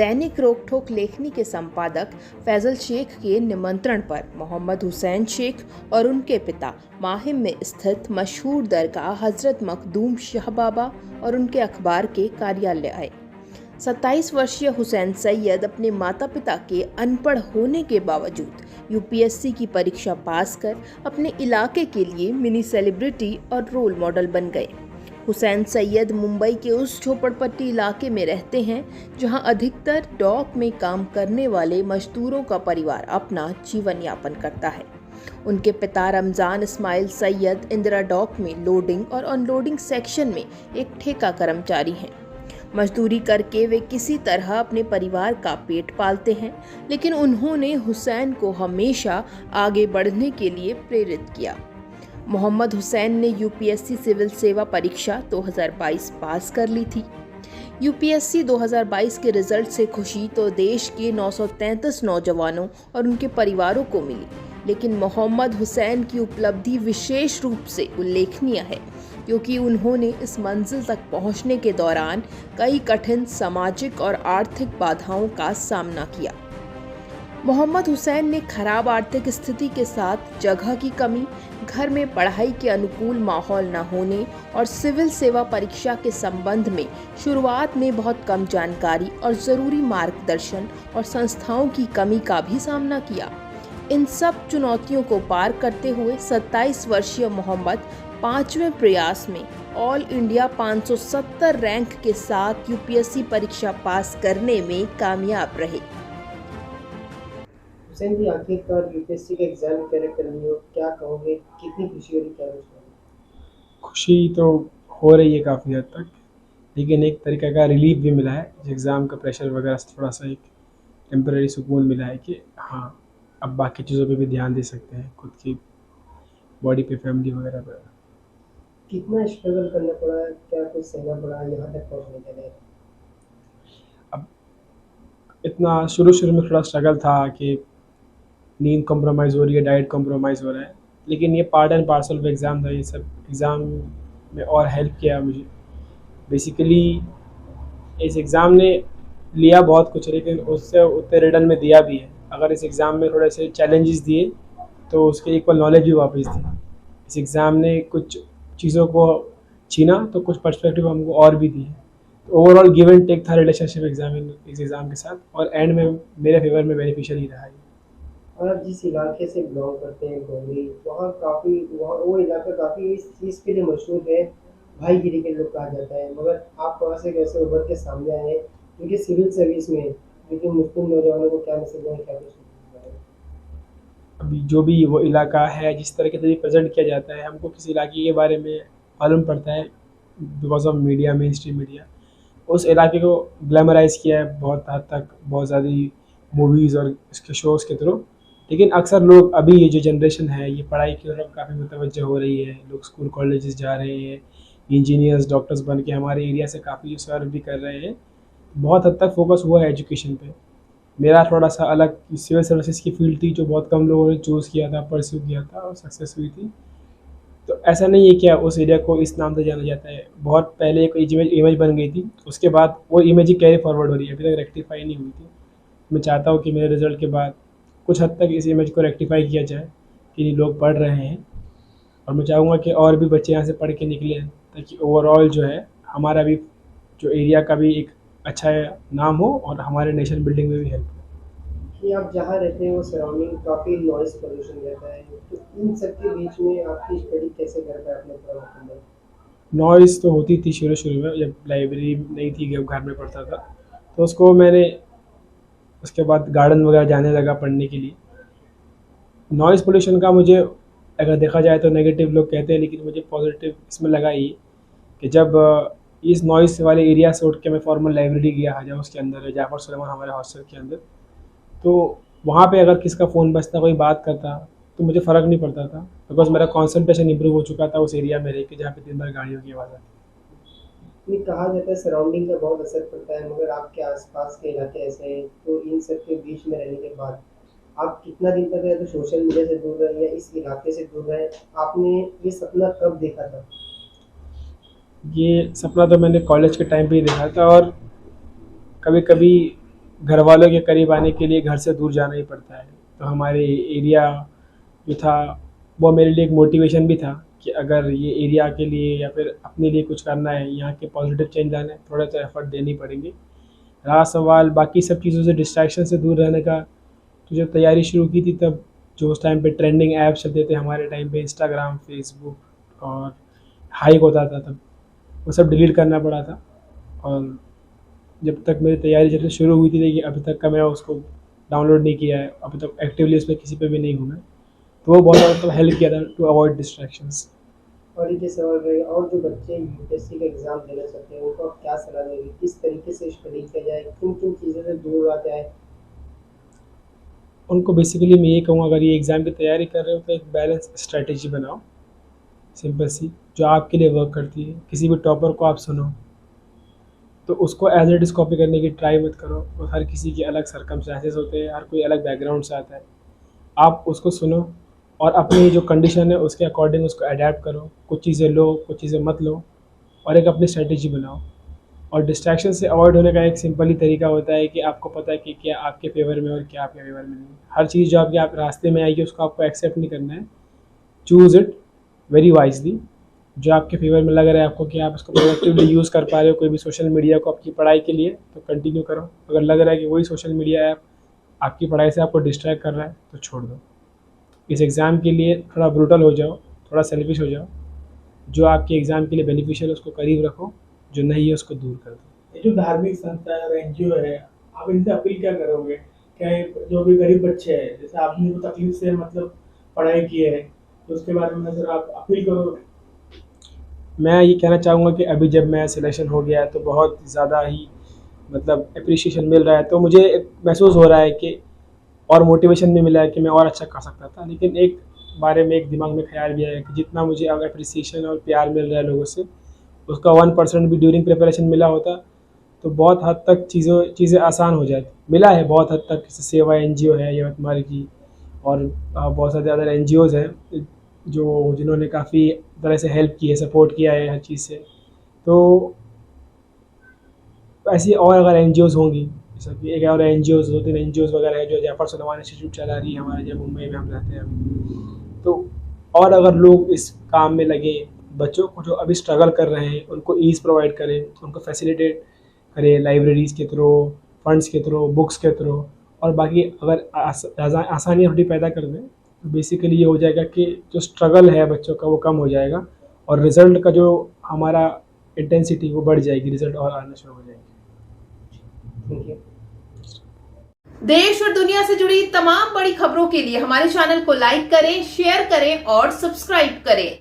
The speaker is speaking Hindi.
दैनिक रोक ठोक लेखनी के संपादक फैजल शेख के निमंत्रण पर मोहम्मद हुसैन शेख और उनके पिता माहिम में स्थित मशहूर दरगाह हजरत मखदूम शाह बाबा और उनके अखबार के कार्यालय आए। 27 वर्षीय हुसैन सैयद अपने माता पिता के अनपढ़ होने के बावजूद यूपीएससी की परीक्षा पास कर अपने इलाके के लिए मिनी सेलिब्रिटी और रोल मॉडल बन गए। हुसैन सैयद मुंबई के उस झोपड़पट्टी इलाके में रहते हैं जहां अधिकतर डॉक में काम करने वाले मजदूरों का परिवार अपना जीवन यापन करता है। उनके पिता रमजान इस्माइल सैयद इंदिरा डॉक में लोडिंग और अनलोडिंग सेक्शन में एक ठेका कर्मचारी हैं। मजदूरी करके वे किसी तरह अपने परिवार का पेट पालते हैं, लेकिन उन्होंने हुसैन को हमेशा आगे बढ़ने के लिए प्रेरित किया। मोहम्मद हुसैन ने यूपीएससी सिविल सेवा परीक्षा 2022 पास कर ली थी। यूपीएससी 2022 के रिजल्ट से खुशी तो देश के 933 नौजवानों और उनके परिवारों को मिली, लेकिन मोहम्मद हुसैन की उपलब्धि विशेष रूप से उल्लेखनीय है क्योंकि उन्होंने इस मंजिल तक पहुंचने के दौरान कई कठिन सामाजिक और आर्थिक बाधाओं का सामना किया। मोहम्मद हुसैन ने खराब आर्थिक स्थिति के साथ जगह की कमी, घर में पढ़ाई के अनुकूल माहौल न होने और सिविल सेवा परीक्षा के संबंध में शुरुआत में बहुत कम जानकारी और ज़रूरी मार्गदर्शन और संस्थाओं की कमी का भी सामना किया। इन सब चुनौतियों को पार करते हुए 27 वर्षीय मोहम्मद 5वें प्रयास में ऑल इंडिया 570 रैंक के साथ यूपीएससी परीक्षा पास करने में कामयाब रहे। हुसैन जी, आखिरकार यूपीएससी का एग्जाम क्रैक कर लिया, क्या कहोगे? कितनी खुशी हो रही, क्या कुछ? खुशी तो हो रही है काफ़ी हद तक, लेकिन एक तरीके का रिलीफ भी मिला है। एग्ज़ाम का प्रेशर वगैरह से थोड़ा सा एक टेम्पररी सुकून मिला है कि हाँ, अब बाकी चीज़ों पे भी ध्यान दे सकते हैं, खुद की बॉडी पे, फैमिली वगैरह पे। कितना स्ट्रगल करना पड़ा, क्या कुछ सहना पड़ा यहाँ तक पहुँचने के लिए? अब इतना शुरू में थोड़ा स्ट्रगल था कि नींद कॉम्प्रोमाइज़ हो रही है, डाइट कॉम्प्रोमाइज़ हो रहा है, लेकिन ये part and parcel of exam था। ये सब एग्ज़ाम में और हेल्प किया मुझे। बेसिकली इस एग्ज़ाम ने लिया बहुत कुछ, लेकिन उससे उतने रिटर्न में दिया भी है। अगर इस एग्ज़ाम में थोड़े से चैलेंजेस दिए तो उसके इक्वल नॉलेज भी वापस दी। इस एग्ज़ाम ने कुछ चीज़ों को छीना तो कुछ पर्सपेक्टिव हमको और भी दिए। तो ओवरऑल गिव एंड टेक था रिलेशनशिप इस एग्ज़ाम के साथ, और एंड में मेरे फेवर में बेनिफिशियल ही रहा है। और आप जिस इलाके से बिलोंग करते हैं, गोंगली, वहाँ वो इलाका काफ़ी इस चीज़ के लिए मशहूर है, भाईगिरी के लोग कहा जाता है, मगर आप वहाँ से कैसे उभर के सामने आए हैं? क्योंकि सिविल सर्विस में लेकिन मुस्लिम नौजवानों को क्या मैसेज है, क्या कुछ? अभी जो भी वो इलाका है, जिस तरीके से रिप्रेजेंट किया जाता है, हमको किसी इलाके के बारे में मालूम पड़ता है because of media, main stream media. उस इलाके को ग्लैमराइज़ किया है बहुत हद तक, बहुत ज़्यादा मूवीज़ और इसके शोज़ के थ्रू। लेकिन अक्सर लोग, अभी ये जो जनरेशन है, ये पढ़ाई की तरफ काफ़ी मुतवज्जह हो रही है। लोग स्कूल कॉलेजेस जा रहे हैं, इंजीनियर्स, डॉक्टर्स बन के हमारे एरिया से काफ़ी सर्व भी कर रहे हैं। बहुत हद तक फोकस हुआ है एजुकेशन पे। मेरा थोड़ा सा अलग सिविल सर्विसेज की फील्ड थी, जो बहुत कम लोगों ने चूज़ किया था, परस्यू किया था और सक्सेस हुई थी। तो ऐसा नहीं है कि उस एरिया को इस नाम से जाना जाता है। बहुत पहले एक इमेज बन गई थी, उसके बाद वो इमेज ही कैरी फॉरवर्ड हो रही है, अभी तक रेक्टिफाई नहीं हुई थी। मैं चाहता हूँ कि मेरे रिज़ल्ट के बाद कुछ हद तक इस इमेज को रेक्टिफाई किया जाए कि लोग पढ़ रहे हैं, और मैं चाहूँगा कि और भी बच्चे यहाँ से पढ़ के निकले, ताकि ओवरऑल जो है हमारा भी, जो एरिया का भी एक अच्छा नाम हो और हमारे नेशन बिल्डिंग में भी हेल्प हो। कि आप जहाँ रहते हैं वो सराउंडिंग काफ़ी नॉइस पोल्यूशन रहता है, तो इन सब के बीच में आपकी स्टडी कैसे कर पाए अपने पूरा मतलब? नॉइज़ तो होती थी शुरू में, जब लाइब्रेरी नहीं थी, जब घर में पढ़ता था, तो उसको मैंने उसके बाद गार्डन वगैरह जाने लगा पढ़ने के लिए। नॉइज़ पोल्यूशन का मुझे अगर देखा जाए तो नेगेटिव लोग कहते हैं, लेकिन मुझे पॉजिटिव इसमें लगा ये कि जब इस नॉइज़ वाले एरिया से उठ के मैं फॉर्मल लाइब्रेरी गया हज हाउस के अंदर, जाफर सुलेमान हमारे हॉस्टल के अंदर, तो वहाँ पे अगर किसका फ़ोन बजता, कोई बात करता, तो मुझे फ़र्क नहीं पड़ता था, बिकॉज मेरा कॉन्सेंट्रेशन इंप्रूव हो चुका था उस एरिया में रह के, जहाँ पे दिन भर गाड़ियों की आवाज़ आती। ये कहा जाता है सराउंडिंग का बहुत असर पड़ता है, मगर आपके आसपास के इलाके ऐसे हैं, तो इन सब के बीच में रहने के बाद आप कितना दिन तक या तो सोशल मीडिया से दूर रहे या इस इलाके से दूर रहे? आपने ये सपना कब देखा था? ये सपना तो मैंने कॉलेज के टाइम पे ही देखा था, और कभी कभी घर वालों के करीब आने के लिए घर से दूर जाना ही पड़ता है। तो हमारे एरिया जो था वो मेरे लिए एक मोटिवेशन भी था कि अगर ये एरिया के लिए या फिर अपने लिए कुछ करना है, यहाँ के पॉजिटिव चेंज लाना है, थोड़ा सा एफर्ट देनी पड़ेंगे। रहा सवाल बाकी सब चीज़ों से, डिस्ट्रैक्शन से दूर रहने का, तो जब तैयारी शुरू की थी तब जो उस टाइम पे ट्रेंडिंग ऐप्स चलते थे हमारे टाइम पे, इंस्टाग्राम, फेसबुक और हाइक होता था, तब वो सब डिलीट करना पड़ा था। और जब तक मेरी तैयारी जब से शुरू हुई थी लेकिन अभी तक का मैं उसको डाउनलोड नहीं किया है, अभी तक एक्टिवली उसमें किसी पे भी नहीं हूँ मैं। तो वो बहुत ज़्यादा हेल्प किया था टू अवॉइड डिस्ट्रैक्शंस। और ये सवाल रहेगा, और जो बच्चे यूपीएससी का एग्जाम देना चाहते हैं उनको आप क्या सलाह देंगे, किस तरीके से स्टडी किया जाए, किन किन चीज़ों से दूर रहा जाए? उनको बेसिकली मैं ये कहूँगा, अगर ये एग्ज़ाम की तैयारी कर रहे हो तो एक बैलेंस स्ट्रेटेजी बनाओ, सिंपल सी, जो आपके लिए वर्क करती है। किसी भी टॉपर को आप सुनो तो उसको एज इट इज़ कॉपी करने की ट्राई मत करो। और हर किसी के अलग सर्कमस्टांसेस होते हैं, हर कोई अलग बैकग्राउंड से आता है। आप उसको सुनो और अपनी जो कंडीशन है उसके अकॉर्डिंग उसको अडेप्ट करो। कुछ चीज़ें लो, कुछ चीज़ें मत लो, और एक अपनी स्ट्रेटेजी बनाओ। और डिस्ट्रैक्शन से अवॉइड होने का एक सिंपल ही तरीका होता है कि आपको पता है कि क्या आपके फेवर में और क्या आपके फेवर में नहीं। हर चीज़ जो आपके आप रास्ते में आएगी उसको आपको एक्सेप्ट नहीं करना है। Choose it very wisely. जो आपके फेवर में लग रहा है आपको कि आप उसको प्रोडक्टिवली यूज़ कर पा रहे हो कोई भी सोशल मीडिया को आपकी पढ़ाई के लिए, तो कंटिन्यू करो। अगर लग रहा है कि वही सोशल मीडिया ऐप आपकी पढ़ाई से आपको डिस्ट्रैक्ट कर रहा है तो छोड़ दो। इस एग्ज़ाम के लिए थोड़ा ब्रूटल हो जाओ, थोड़ा सेल्फिश हो जाओ। जो आपके एग्ज़ाम के लिए बेनिफिशियल है उसको करीब रखो, जो नहीं है उसको दूर कर दो। ये जो धार्मिक संस्था है और एनजीओ है, आप इनसे अपील क्या करोगे? क्या ये जो भी गरीब बच्चे हैं, जैसे आपने वो तकलीफ से मतलब पढ़ाई की है, तो उसके बारे में अगर आप अपील करो। मैं ये कहना चाहूँगा कि अभी जब मैं सिलेक्शन हो गया है तो बहुत ज़्यादा ही मतलब अप्रिशिएशन मिल रहा है, तो मुझे एक महसूस हो रहा है कि और मोटिवेशन भी मिला है कि मैं और अच्छा कर सकता था। लेकिन एक बारे में एक दिमाग में ख्याल भी आया कि जितना मुझे अब अप्रिसिएशन और प्यार मिल रहा है लोगों से, उसका 1% भी ड्यूरिंग प्रिपरेशन मिला होता तो बहुत हद तक चीज़ें आसान हो जाती। मिला है बहुत हद तक, जैसे सेवा एनजीओ है यवतमाल की, और बहुत सारे अदर एनजीओज़ हैं जिन्होंने काफ़ी तरह से हेल्प की है, सपोर्ट किया है हर चीज़ से। तो ऐसी और अगर एनजीओज़ होंगी, जैसा कि एक और एनजीओज़ 2-3 एनजीओज़ वगैरह है जो जाफर सुलेमान इंस्टीट्यूट चला रही है हमारे, जब मुंबई में हम रहते हैं अभी, तो और अगर लोग इस काम में लगे, बच्चों को जो अभी स्ट्रगल कर रहे हैं उनको ईज़ प्रोवाइड करें, उनको फैसिलिटेट करें लाइब्रेरीज़ के थ्रू, फंड्स के थ्रू, बुक्स के थ्रू, और बाकी अगर आसानियाँ थोड़ी पैदा कर दें तो बेसिकली ये हो जाएगा कि जो स्ट्रगल है बच्चों का वो कम हो जाएगा, और रिज़ल्ट का जो हमारा इंटेंसिटी वो बढ़ जाएगी, रिज़ल्ट और आना शुरू हो जाएगी। Thank you. देश और दुनिया से जुड़ी तमाम बड़ी खबरों के लिए हमारे चैनल को लाइक करें, शेयर करें और सब्सक्राइब करें।